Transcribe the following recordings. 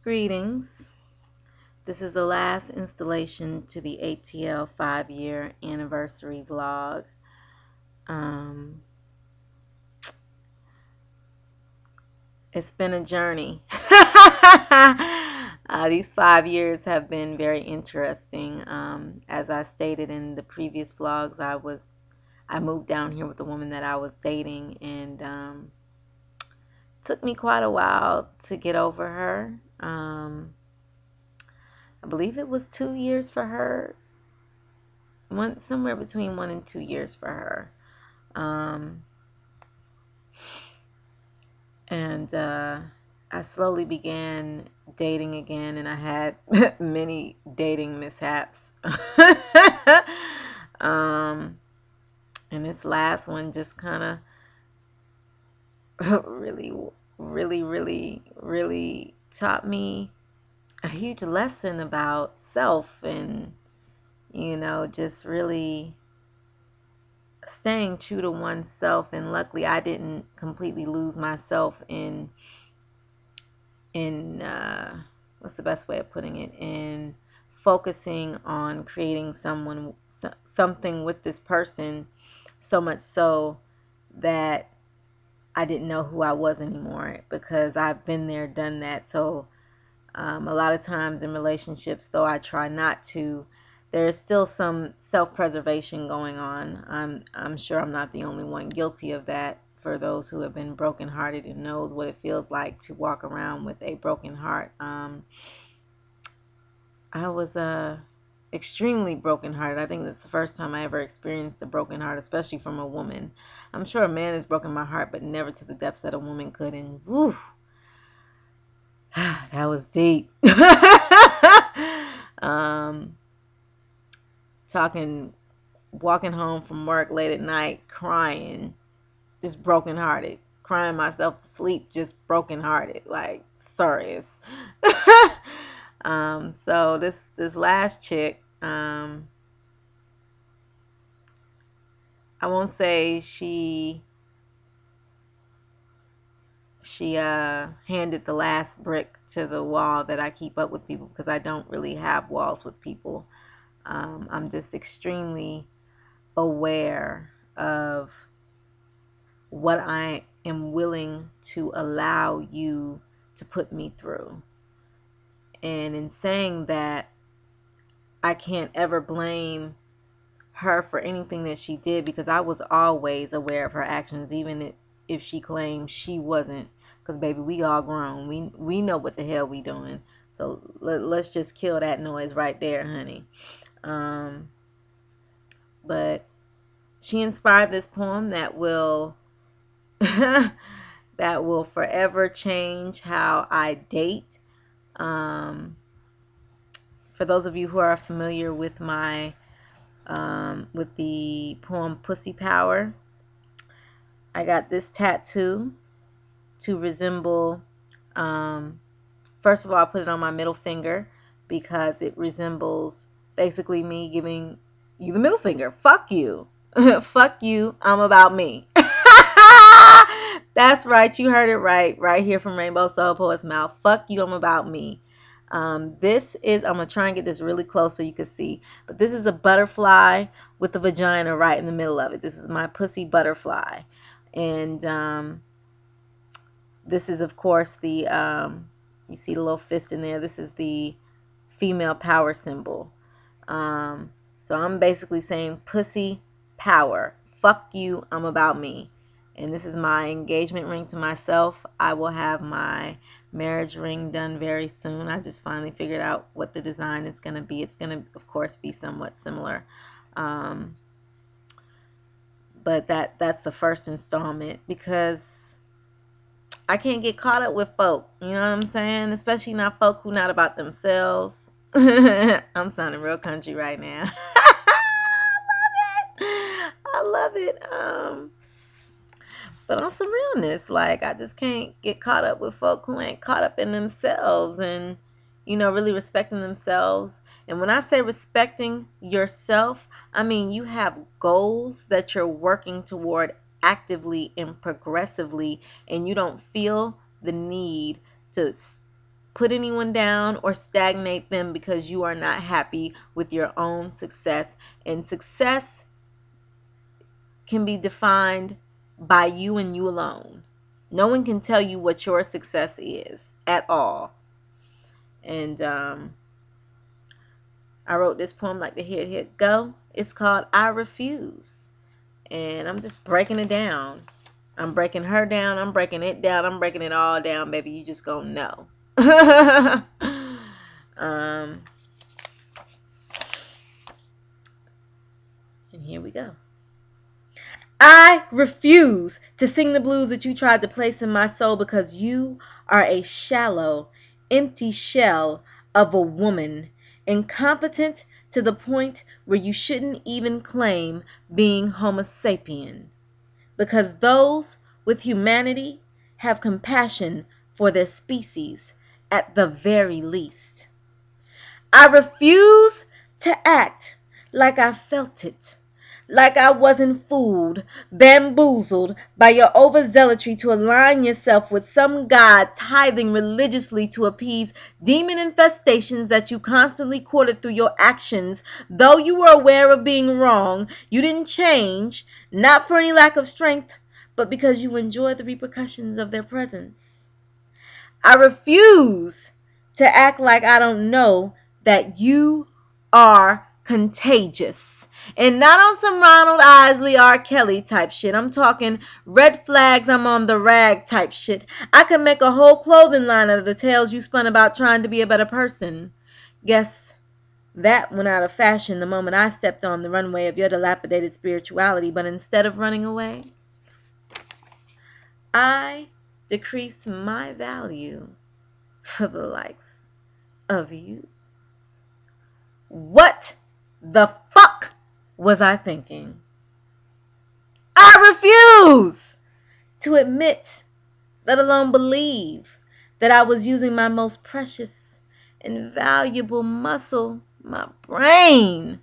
Greetings. This is the last installation to the ATL 5-year anniversary vlog. Um, it's been a journey. These 5 years have been very interesting. As I stated in the previous vlogs, I moved down here with the woman that I was dating, and took me quite a while to get over her. I believe it was 2 years for her. Somewhere between 1 and 2 years for her. Um, and I slowly began dating again, and I had many dating mishaps. um, and this last one just kind of really taught me a huge lesson about self, and just really staying true to oneself. And luckily I didn't completely lose myself in what's the best way of putting it, in focusing on creating something with this person, so much so that I didn't know who I was anymore, because I've been there, done that. So a lot of times in relationships, though I try not to, there is still some self-preservation going on. I'm sure I'm not the only one guilty of that. For those who have been brokenhearted and knows what it feels like to walk around with a broken heart. I was extremely brokenhearted. I think that's the first time I ever experienced a broken heart, especially from a woman. I'm sure a man has broken my heart, but never to the depths that a woman could. And woo, that was deep. um, Walking home from work late at night, crying, just brokenhearted, crying myself to sleep, just brokenhearted, like serious. So this last chick, I won't say she handed the last brick to the wall that I keep up with people, because I don't really have walls with people. I'm just extremely aware of what I am willing to allow you to put me through. And in saying that, I can't ever blame her for anything that she did, because I was always aware of her actions, even if she claimed she wasn't. Because baby, we all grown. We know what the hell we doing. So let's just kill that noise right there, honey. But she inspired this poem that will that will forever change how I date. For those of you who are familiar with my with the poem Pussy Power, I got this tattoo to resemble, first of all, I put it on my middle finger because it resembles basically me giving you the middle finger. Fuck you. Fuck you. I'm about me. That's right. You heard it right. Right here from Rainbow Soul Poet's mouth. Fuck you. I'm about me. This is, I'm going to try and get this really close so you can see, but this is a butterfly with a vagina right in the middle of it. This is my pussy butterfly. And this is, of course, the, you see the little fist in there. This is the female power symbol. So I'm basically saying pussy power. Fuck you. I'm about me. And this is my engagement ring to myself. I will have my marriage ring done very soon. I just finally figured out what the design is going to be. It's going to, of course, be somewhat similar. But that's the first installment, because I can't get caught up with folk. You know what I'm saying? Especially not folk who not about themselves. I'm sounding real country right now. I love it. But on some realness, like, I just can't get caught up with folk who ain't caught up in themselves and, really respecting themselves. And when I say respecting yourself, I mean you have goals that you're working toward actively and progressively, and you don't feel the need to put anyone down or stagnate them because you are not happy with your own success. And success can be defined by you and you alone. No one can tell you what your success is at all. And I wrote this poem like the hit go. It's called I Refuse. And I'm just breaking it down. I'm breaking her down. I'm breaking it down. I'm breaking it all down, baby. You just gonna know. And here we go. I refuse to sing the blues that you tried to place in my soul because you are a shallow, empty shell of a woman, incompetent to the point where you shouldn't even claim being Homo sapien. Because those with humanity have compassion for their species at the very least. I refuse to act like I felt it, like I wasn't fooled, bamboozled by your overzealotry to align yourself with some god tithing religiously to appease demon infestations that you constantly courted through your actions. Though you were aware of being wrong, you didn't change, not for any lack of strength, but because you enjoy the repercussions of their presence. I refuse to act like I don't know that you are contagious. And not on some Ronald Isley R. Kelly type shit. I'm talking red flags, I'm on the rag type shit. I could make a whole clothing line out of the tales you spun about trying to be a better person. Guess that went out of fashion the moment I stepped on the runway of your dilapidated spirituality. But instead of running away, I decreased my value for the likes of you. What the fuck was I thinking? I refuse to admit, let alone believe, that I was using my most precious and valuable muscle, my brain.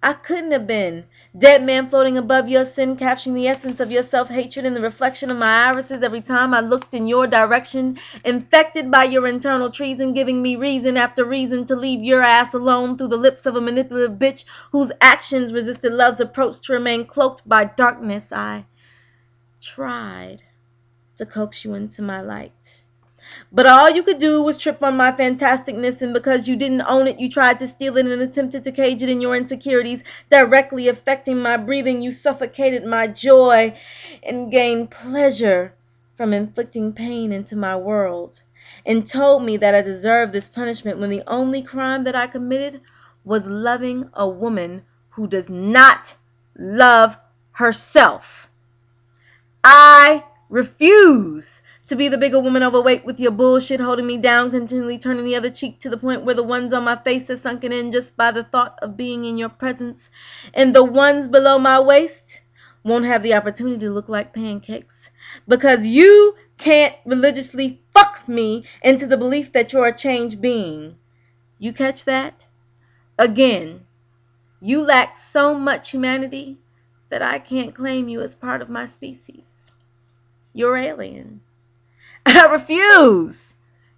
I couldn't have been. Dead man floating above your sin, capturing the essence of your self-hatred in the reflection of my irises every time I looked in your direction, infected by your internal treason, giving me reason after reason to leave your ass alone through the lips of a manipulative bitch whose actions resisted love's approach to remain cloaked by darkness. I tried to coax you into my light. But all you could do was trip on my fantasticness, and because you didn't own it, you tried to steal it and attempted to cage it in your insecurities, directly affecting my breathing. You suffocated my joy and gained pleasure from inflicting pain into my world, and told me that I deserved this punishment when the only crime that I committed was loving a woman who does not love herself. I refuse to be the bigger woman overweight with your bullshit holding me down, continually turning the other cheek to the point where the ones on my face are sunken in just by the thought of being in your presence. And the ones below my waist won't have the opportunity to look like pancakes because you can't religiously fuck me into the belief that you're a changed being. You catch that? Again, you lack so much humanity that I can't claim you as part of my species. You're alien. I refuse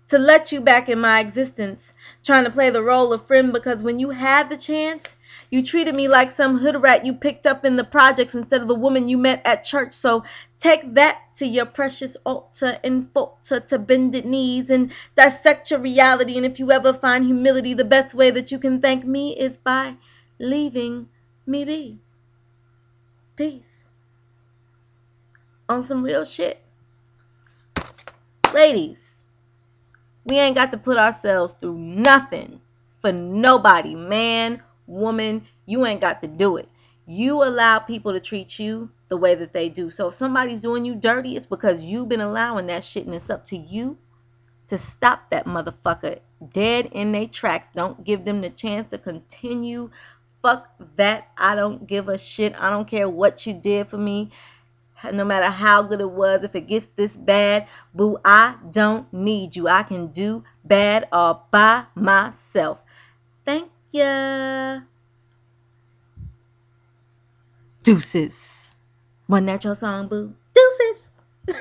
to let you back in my existence, trying to play the role of friend, because when you had the chance, you treated me like some hood rat you picked up in the projects instead of the woman you met at church. So take that to your precious altar and falter to bended knees and dissect your reality. And if you ever find humility, the best way that you can thank me is by leaving me be. Peace. On some real shit. Ladies, we ain't got to put ourselves through nothing for nobody. Man, woman, you ain't got to do it. You allow people to treat you the way that they do. So if somebody's doing you dirty, it's because you've been allowing that shit, and it's up to you to stop that motherfucker dead in their tracks. Don't give them the chance to continue. Fuck that. I don't give a shit. I don't care what you did for me. No matter how good it was, if it gets this bad, boo, I don't need you. I can do bad all by myself. Thank ya. Deuces. Wasn't that your song, boo? Deuces.